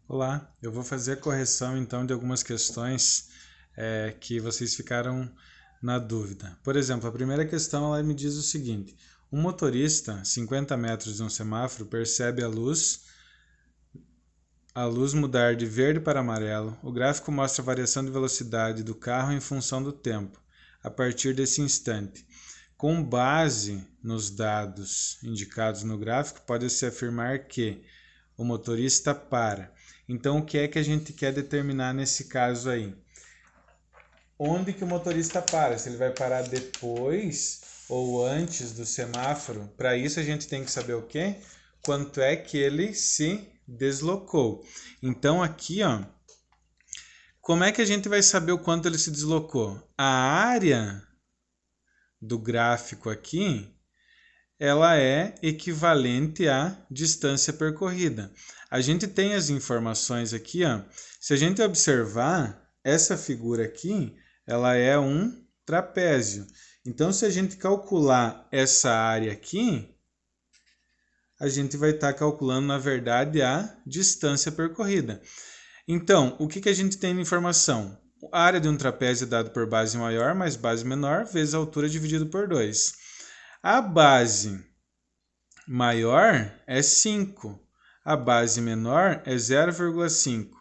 Olá, eu vou fazer a correção então de algumas questões que vocês ficaram na dúvida. Por exemplo, a primeira questão ela me diz o seguinte: um motorista, 50 metros de um semáforo, percebe a luz mudar de verde para amarelo. O gráfico mostra a variação de velocidade do carro em função do tempo, a partir desse instante. Com base nos dados indicados no gráfico, pode-se afirmar que o motorista para. Então, o que é que a gente quer determinar nesse caso aí? Onde que o motorista para? Se ele vai parar depois ou antes do semáforo? Para isso, a gente tem que saber o quê? Quanto é que ele se deslocou. Então, aqui, ó, como é que a gente vai saber o quanto ele se deslocou? A área do gráfico aqui, ela é equivalente à distância percorrida. A gente tem as informações aqui, ó. Se a gente observar, essa figura aqui, ela é um trapézio. Então, se a gente calcular essa área aqui, a gente vai estar calculando, na verdade, a distância percorrida. Então, o que a gente tem de informação? A área de um trapézio é dada por base maior mais base menor vezes a altura dividido por 2. A base maior é 5. A base menor é 0,5.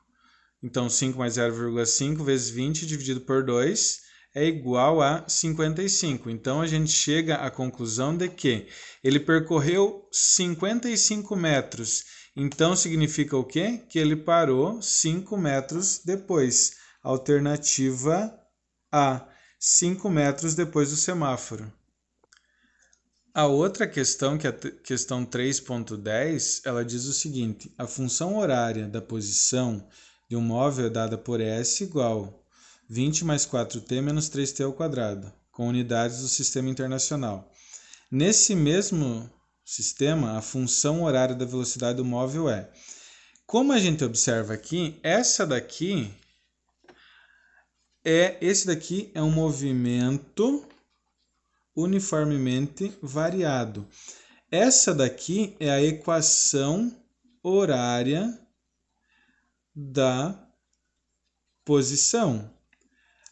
Então, 5 mais 0,5 vezes 20 dividido por 2 é igual a 55. Então, a gente chega à conclusão de que ele percorreu 55 metros. Então, significa o quê? Que ele parou 5 metros depois. Alternativa A, 5 metros depois do semáforo. A outra questão, que é a questão 3.10, ela diz o seguinte: a função horária da posição de um móvel é dada por S igual 20 mais 4t menos 3t ao quadrado, com unidades do sistema internacional. Nesse mesmo sistema, a função horária da velocidade do móvel é. Como a gente observa aqui, esse daqui é um movimento uniformemente variado. Essa daqui é a equação horária da posição.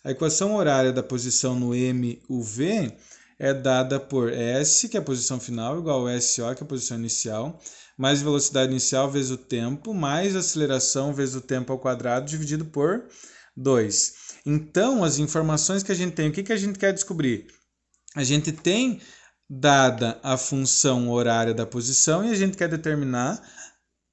A equação horária da posição no MUV é dada por S, que é a posição final, igual a SO, que é a posição inicial, mais velocidade inicial vezes o tempo, mais aceleração vezes o tempo ao quadrado, dividido por 2. Então, as informações que a gente tem, o que a gente quer descobrir? A gente tem dada a função horária da posição e a gente quer determinar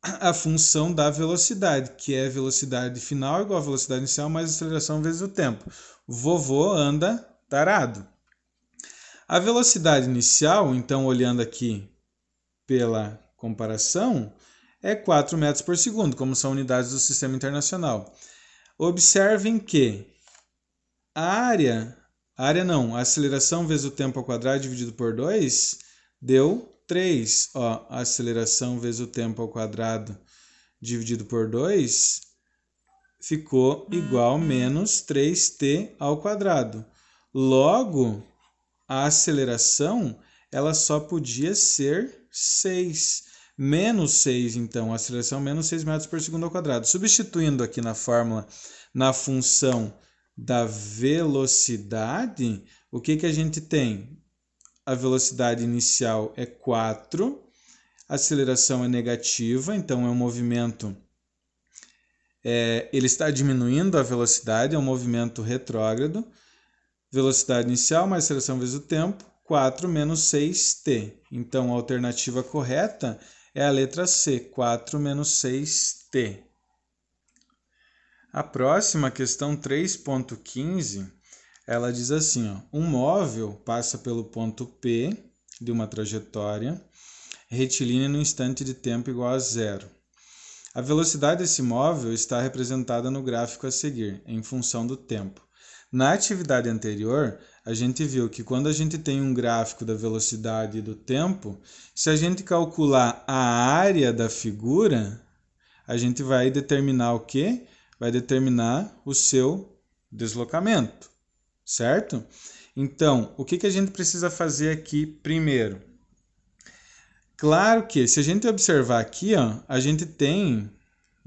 a função da velocidade, que é velocidade final igual a velocidade inicial mais aceleração vezes o tempo. Vovô anda tarado. A velocidade inicial, então olhando aqui pela comparação, é 4 metros por segundo, como são unidades do sistema internacional. Observem que a aceleração vezes o tempo ao quadrado dividido por 2 deu 3. Ó, a aceleração vezes o tempo ao quadrado dividido por 2 ficou igual a menos 3t ao quadrado. Logo, a aceleração ela só podia ser 6. Menos 6, então, a aceleração menos 6 metros por segundo ao quadrado. Substituindo aqui na fórmula, na função da velocidade, o que a gente tem? A velocidade inicial é 4, a aceleração é negativa, então é um movimento, ele está diminuindo a velocidade, é um movimento retrógrado. Velocidade inicial mais aceleração vezes o tempo, 4 menos 6t. Então a alternativa correta é a letra C, 4 menos 6t. A próxima, questão 3.15, ela diz assim, ó, um móvel passa pelo ponto P de uma trajetória retilínea no instante de tempo igual a 0. A velocidade desse móvel está representada no gráfico a seguir, em função do tempo. Na atividade anterior, a gente viu que quando a gente tem um gráfico da velocidade e do tempo, se a gente calcular a área da figura, a gente vai determinar o quê? Vai determinar o seu deslocamento, certo? Então, o que a gente precisa fazer aqui primeiro? Claro que, se a gente observar aqui, ó, a gente tem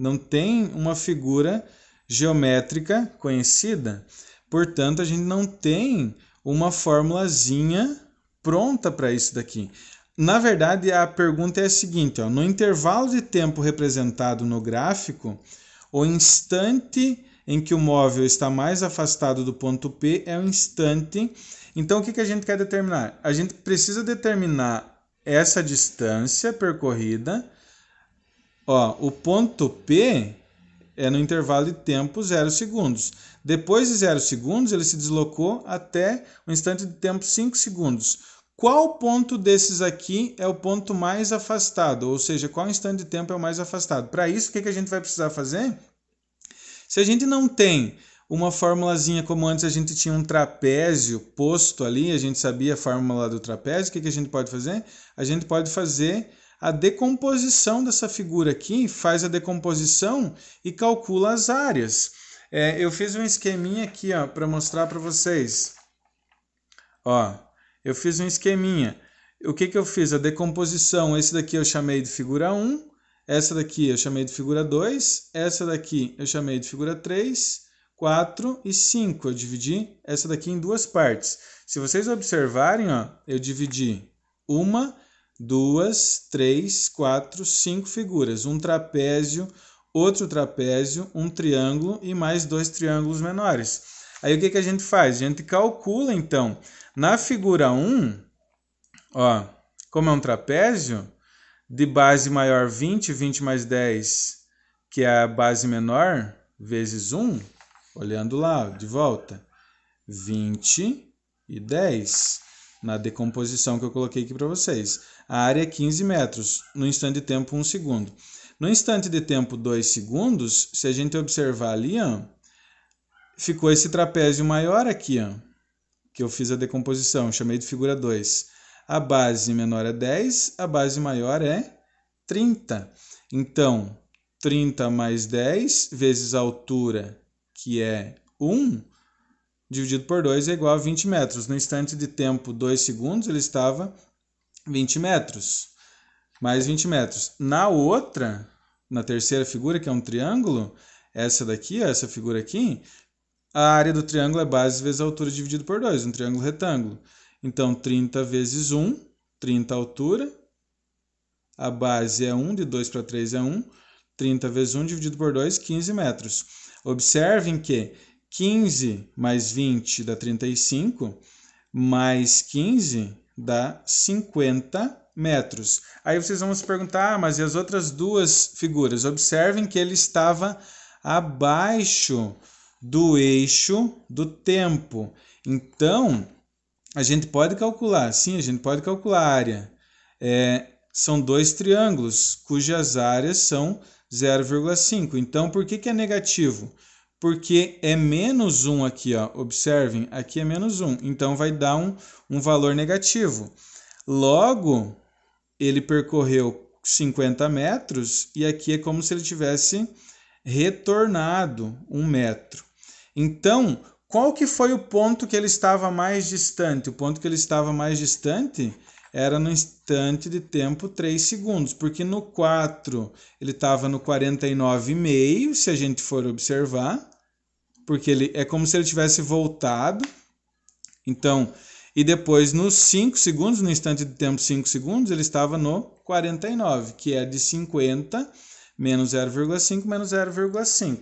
não tem uma figura geométrica conhecida. Portanto, a gente não tem uma formulazinha pronta para isso daqui. Na verdade, a pergunta é a seguinte, ó, no intervalo de tempo representado no gráfico, o instante em que o móvel está mais afastado do ponto P é o instante. Então, o que a gente quer determinar? A gente precisa determinar essa distância percorrida. Ó, o ponto P é no intervalo de tempo 0 segundos. Depois de 0 segundos, ele se deslocou até o instante de tempo 5 segundos. Qual ponto desses aqui é o ponto mais afastado? Ou seja, qual instante de tempo é o mais afastado? Para isso, o que a gente vai precisar fazer? Se a gente não tem uma formulazinha como antes a gente tinha um trapézio posto ali, a gente sabia a fórmula do trapézio, o que a gente pode fazer? A gente pode fazer a decomposição dessa figura aqui, faz a decomposição e calcula as áreas. Eu fiz um esqueminha aqui para mostrar para vocês. Ó, eu fiz um esqueminha. O que eu fiz? A decomposição, esse daqui eu chamei de figura 1, essa daqui eu chamei de figura 2, essa daqui eu chamei de figura 3, 4 e 5. Eu dividi essa daqui em duas partes. Se vocês observarem, ó, eu dividi 1, 2, 3, 4, 5 figuras. Um trapézio, outro trapézio, um triângulo e mais 2 triângulos menores. Aí o que a gente faz? A gente calcula, então, na figura 1, ó, como é um trapézio, de base maior 20, 20 mais 10, que é a base menor, vezes 1, olhando lá, ó, de volta, 20 e 10, na decomposição que eu coloquei aqui para vocês. A área é 15 metros, no instante de tempo 1 segundo. No instante de tempo 2 segundos, se a gente observar ali, ó, ficou esse trapézio maior aqui, ó, que eu fiz a decomposição, chamei de figura 2. A base menor é 10, a base maior é 30. Então, 30 mais 10 vezes a altura, que é 1, dividido por 2 é igual a 20 metros. No instante de tempo 2 segundos, ele estava 20 metros. Mais 20 metros. Na outra, na terceira figura, que é um triângulo, essa daqui, ó, essa figura aqui, a área do triângulo é base vezes a altura dividido por 2, um triângulo retângulo. Então, 30 vezes 1, 30 a altura. A base é 1, de 2 para 3 é 1. 30 vezes 1 dividido por 2, 15 metros. Observem que 15 mais 20 dá 35, mais 15 dá 50 metros. Aí vocês vão se perguntar, mas e as outras duas figuras? Observem que ele estava abaixo do eixo do tempo. Então, a gente pode calcular, sim, a gente pode calcular a área. São dois triângulos, cujas áreas são 0,5. Então, por que é negativo? Porque é menos 1 aqui, ó. Observem, aqui é menos 1. Então, vai dar um valor negativo. Logo, ele percorreu 50 metros e aqui é como se ele tivesse retornado 1 metro. Então, qual que foi o ponto que ele estava mais distante? O ponto que ele estava mais distante era no instante de tempo 3 segundos, porque no 4 ele estava no 49,5, se a gente for observar, porque ele é como se ele tivesse voltado. Então, e depois nos 5 segundos, no instante de tempo 5 segundos, ele estava no 49, que é de 50 menos 0,5 menos 0,5.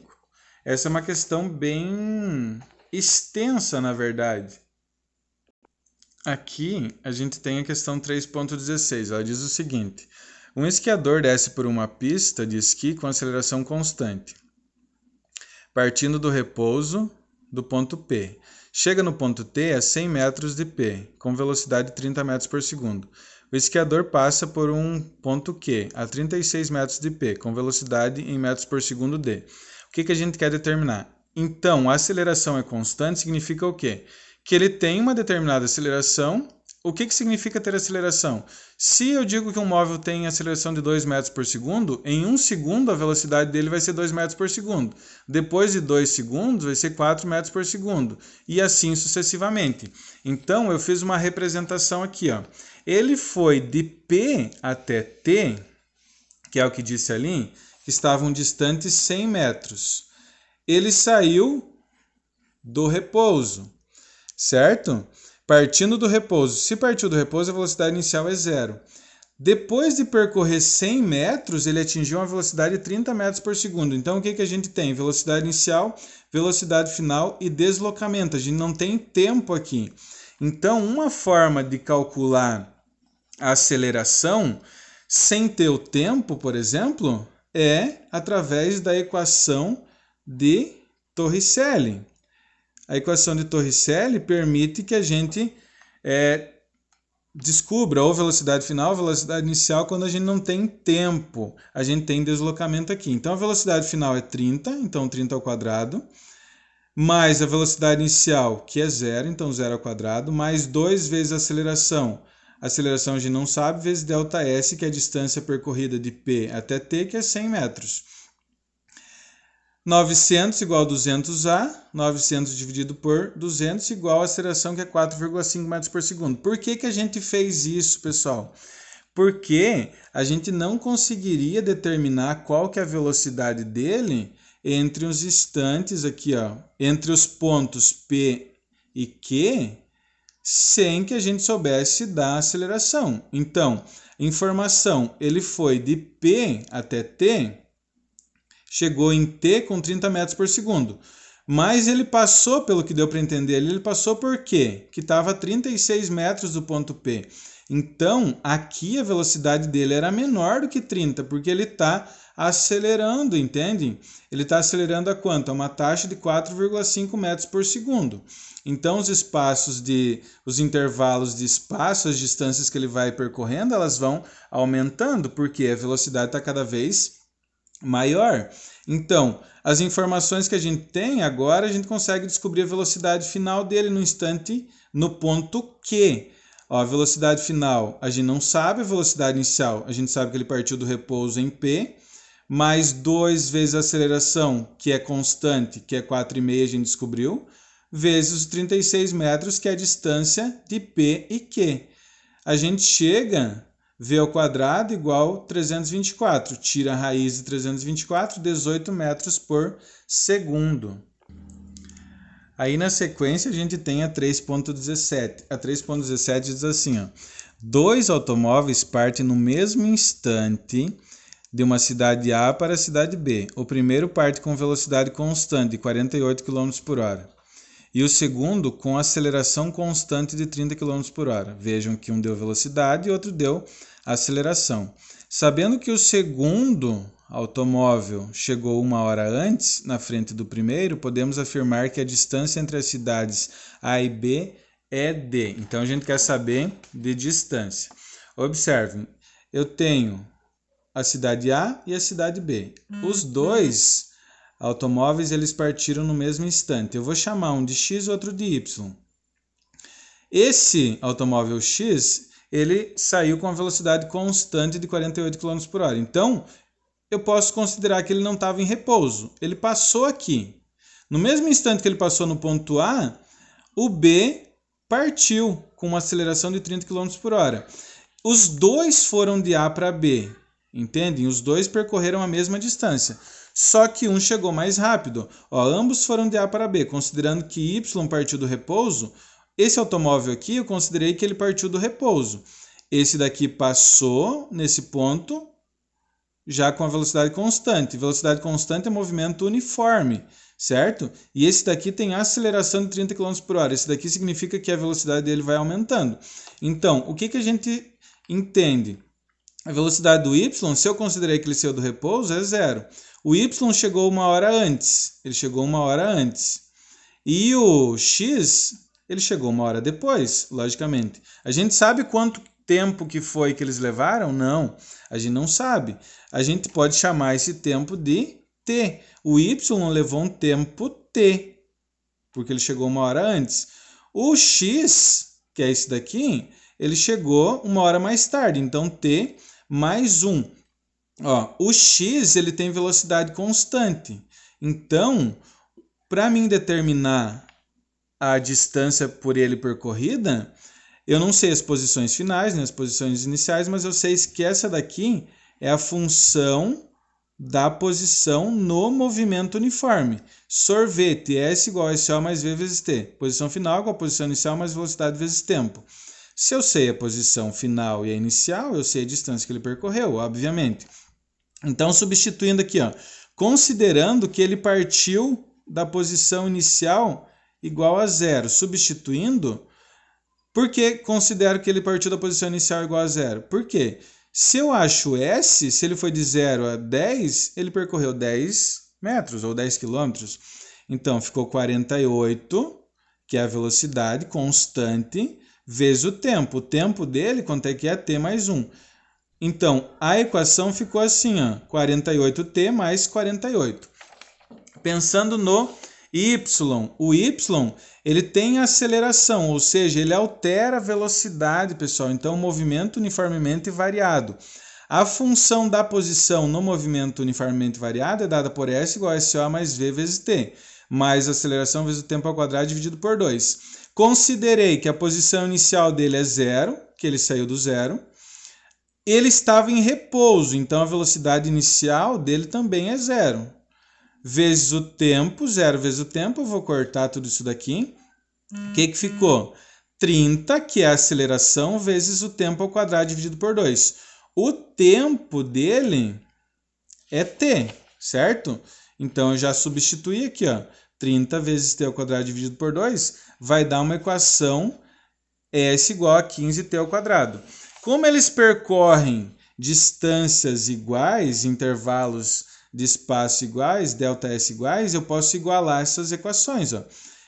Essa é uma questão bem extensa, na verdade. Aqui a gente tem a questão 3.16. Ela diz o seguinte: um esquiador desce por uma pista de esqui com aceleração constante, partindo do repouso do ponto P. Chega no ponto T a 100 metros de P, com velocidade de 30 metros por segundo. O esquiador passa por um ponto Q a 36 metros de P, com velocidade em metros por segundo D. O que a gente quer determinar? Então, a aceleração é constante significa o quê? Que ele tem uma determinada aceleração. O que significa ter aceleração? Se eu digo que um móvel tem aceleração de 2 metros por segundo, em 1 segundo a velocidade dele vai ser 2 metros por segundo. Depois de 2 segundos vai ser 4 metros por segundo. E assim sucessivamente. Então eu fiz uma representação aqui, ó. Ele foi de P até T, que é o que disse ali, que estavam distantes 100 metros. Ele saiu do repouso, certo? Partindo do repouso. Se partiu do repouso, a velocidade inicial é 0. Depois de percorrer 100 metros, ele atingiu uma velocidade de 30 metros por segundo. Então, o que a gente tem? Velocidade inicial, velocidade final e deslocamento. A gente não tem tempo aqui. Então, uma forma de calcular a aceleração sem ter o tempo, por exemplo, é através da equação de Torricelli. A equação de Torricelli permite que a gente descubra ou velocidade final, velocidade inicial, quando a gente não tem tempo, a gente tem deslocamento aqui. Então, a velocidade final é 30, então 30 ao quadrado, mais a velocidade inicial, que é 0, então 0 ao quadrado, mais 2 vezes a aceleração. A aceleração a gente não sabe, vezes ΔS, que é a distância percorrida de P até T, que é 100 metros. 900 igual a 200A, 900 dividido por 200 igual a aceleração, que é 4,5 metros por segundo. Por que a gente fez isso, pessoal? Porque a gente não conseguiria determinar qual que é a velocidade dele entre os instantes aqui, ó, entre os pontos P e Q, sem que a gente soubesse da aceleração. Então, informação, ele foi de P até T, chegou em T com 30 metros por segundo. Mas ele passou, pelo que deu para entender, ele passou por quê? Que estava a 36 metros do ponto P. Então, aqui a velocidade dele era menor do que 30, porque ele está acelerando, entende? Ele está acelerando a quanto? A uma taxa de 4,5 metros por segundo. Então, os intervalos de espaço, as distâncias que ele vai percorrendo, elas vão aumentando, porque a velocidade está cada vez maior. Então, as informações que a gente tem agora, a gente consegue descobrir a velocidade final dele no instante, no ponto Q. Ó, a velocidade final a gente não sabe, a velocidade inicial a gente sabe que ele partiu do repouso em P, mais 2 vezes a aceleração, que é constante, que é 4,5, a gente descobriu, vezes os 36 metros, que é a distância de P e Q. A gente chega V ao quadrado igual 324. Tira a raiz de 324, 18 metros por segundo. Aí na sequência a gente tem a 3.17. A 3.17 diz assim, ó, 2 automóveis partem no mesmo instante de uma cidade A para a cidade B. O primeiro parte com velocidade constante de 48 km por hora. E o segundo com aceleração constante de 30 km por hora. Vejam que um deu velocidade e outro deu aceleração. Sabendo que o segundo automóvel chegou 1 hora antes, na frente do primeiro, podemos afirmar que a distância entre as cidades A e B é D. Então, a gente quer saber de distância. Observem, eu tenho a cidade A e a cidade B. Os dois automóveis, eles partiram no mesmo instante. Eu vou chamar um de X e outro de Y. Esse automóvel X, ele saiu com a velocidade constante de 48 km por hora. Então, eu posso considerar que ele não estava em repouso. Ele passou aqui. No mesmo instante que ele passou no ponto A, o B partiu com uma aceleração de 30 km por hora. Os dois foram de A para B, entendem? Os dois percorreram a mesma distância. Só que um chegou mais rápido. Ó, ambos foram de A para B. Considerando que Y partiu do repouso, esse automóvel aqui eu considerei que ele partiu do repouso. Esse daqui passou nesse ponto já com a velocidade constante. Velocidade constante é movimento uniforme, certo? E esse daqui tem aceleração de 30 km por hora. Esse daqui significa que a velocidade dele vai aumentando. Então, o que a gente entende? A velocidade do Y, se eu considerei que ele saiu do repouso, é 0. O Y chegou 1 hora antes. Ele chegou 1 hora antes. E o X, ele chegou 1 hora depois, logicamente. A gente sabe quanto tempo que foi que eles levaram? Não, a gente não sabe. A gente pode chamar esse tempo de T. O Y levou um tempo T, porque ele chegou 1 hora antes. O X, que é esse daqui, ele chegou 1 hora mais tarde, então T mais 1. Ó, o X, ele tem velocidade constante. Então, para mim determinar a distância por ele percorrida, eu não sei as posições finais, nem as posições iniciais, mas eu sei que essa daqui é a função da posição no movimento uniforme. Sorvete, S igual a SO mais V vezes T. Posição final igual a posição inicial mais velocidade vezes tempo. Se eu sei a posição final e a inicial, eu sei a distância que ele percorreu, obviamente. Então, substituindo aqui, ó, considerando que ele partiu da posição inicial igual a 0, substituindo, por que considero que ele partiu da posição inicial igual a 0? Por quê? Se eu acho S, se ele foi de 0 a 10, ele percorreu 10 metros ou 10 quilômetros. Então, ficou 48, que é a velocidade constante, vezes o tempo. O tempo dele, quanto é que é? T mais 1. Então, a equação ficou assim, ó, 48t mais 48. Pensando no y, o y ele tem aceleração, ou seja, ele altera a velocidade, pessoal. Então, movimento uniformemente variado. A função da posição no movimento uniformemente variado é dada por S igual a SO mais V vezes T, mais a aceleração vezes o tempo ao quadrado dividido por 2. Considerei que a posição inicial dele é 0, que ele saiu do 0. Ele estava em repouso, então a velocidade inicial dele também é 0. Vezes o tempo, 0 vezes o tempo, eu vou cortar tudo isso daqui. O que ficou? 30, que é a aceleração, vezes o tempo ao quadrado dividido por 2. O tempo dele é t, certo? Então, eu já substituí aqui, ó, 30 vezes t ao quadrado dividido por 2 vai dar uma equação S igual a 15t ao quadrado. Como eles percorrem distâncias iguais, intervalos de espaço iguais, ΔS iguais, eu posso igualar essas equações, ó.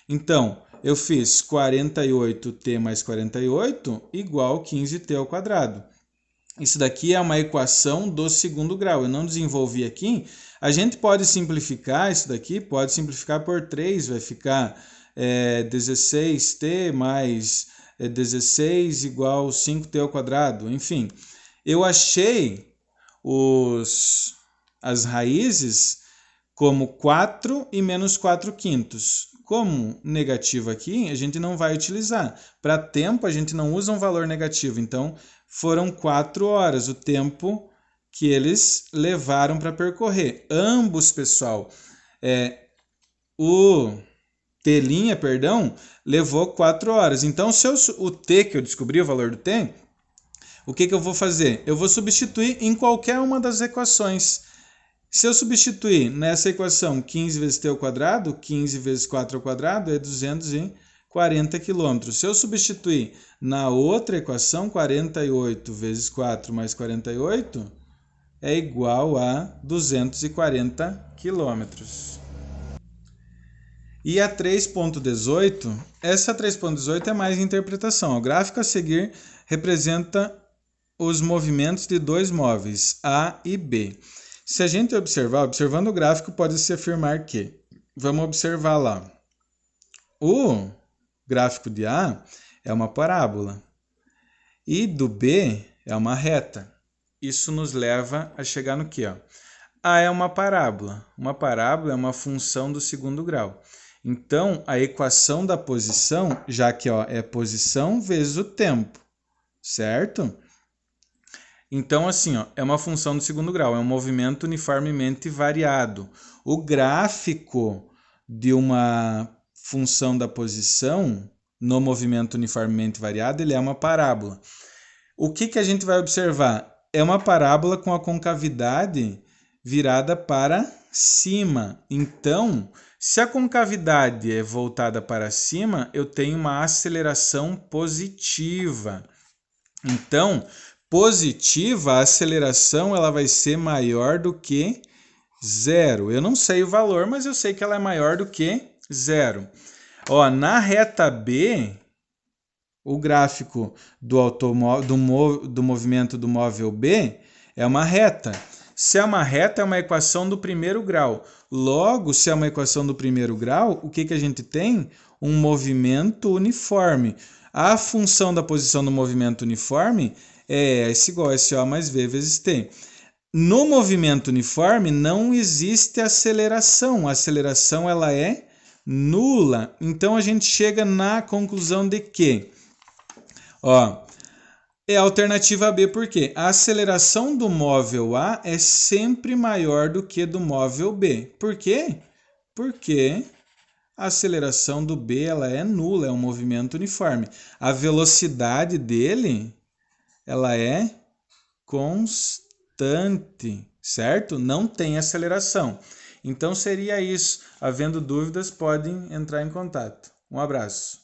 Então, eu fiz 48t mais 48 igual 15t ao quadrado. Isso daqui é uma equação do segundo grau. Eu não desenvolvi aqui. A gente pode simplificar isso daqui, pode simplificar por 3, vai ficar 16t mais 16 igual 5t ao quadrado. Enfim, eu achei as raízes como 4 e menos 4 quintos. Como negativo aqui, a gente não vai utilizar. Para tempo, a gente não usa um valor negativo. Então, foram 4 horas o tempo que eles levaram para percorrer. Ambos, pessoal, o T', levou 4 horas. Então, se o T, que eu descobri o valor do T, o que eu vou fazer? Eu vou substituir em qualquer uma das equações. Se eu substituir nessa equação 15 vezes t ao quadrado, 15 vezes 4 ao quadrado é 240 km. Se eu substituir na outra equação, 48 vezes 4 mais 48 é igual a 240 km. E a 3.18, essa 3.18 é mais interpretação. O gráfico a seguir representa os movimentos de dois móveis, A e B. Se a gente observando o gráfico, pode-se afirmar que, vamos observar lá, o gráfico de A é uma parábola e do B é uma reta. Isso nos leva a chegar no que? A é uma parábola. Uma parábola é uma função do segundo grau. Então, a equação da posição, já que é posição vezes o tempo, certo? Então, assim, é uma função do segundo grau, é um movimento uniformemente variado. O gráfico de uma função da posição no movimento uniformemente variado, ele é uma parábola. O que a gente vai observar? É uma parábola com a concavidade virada para cima. Então, se a concavidade é voltada para cima, eu tenho uma aceleração positiva. Então, positiva, a aceleração ela vai ser maior do que 0. Eu não sei o valor, mas eu sei que ela é maior do que 0. Na reta B, o gráfico do movimento do móvel B é uma reta. Se é uma reta, é uma equação do primeiro grau. Logo, se é uma equação do primeiro grau, o que a gente tem? Um movimento uniforme. A função da posição do movimento uniforme é S igual a SO mais V vezes T. No movimento uniforme não existe aceleração. A aceleração ela é nula. Então a gente chega na conclusão de que É a alternativa B, porque a aceleração do móvel A é sempre maior do que do móvel B. Por quê? Porque a aceleração do B ela é nula, é um movimento uniforme. A velocidade dele ela é constante, certo? Não tem aceleração. Então seria isso. Havendo dúvidas, podem entrar em contato. Um abraço.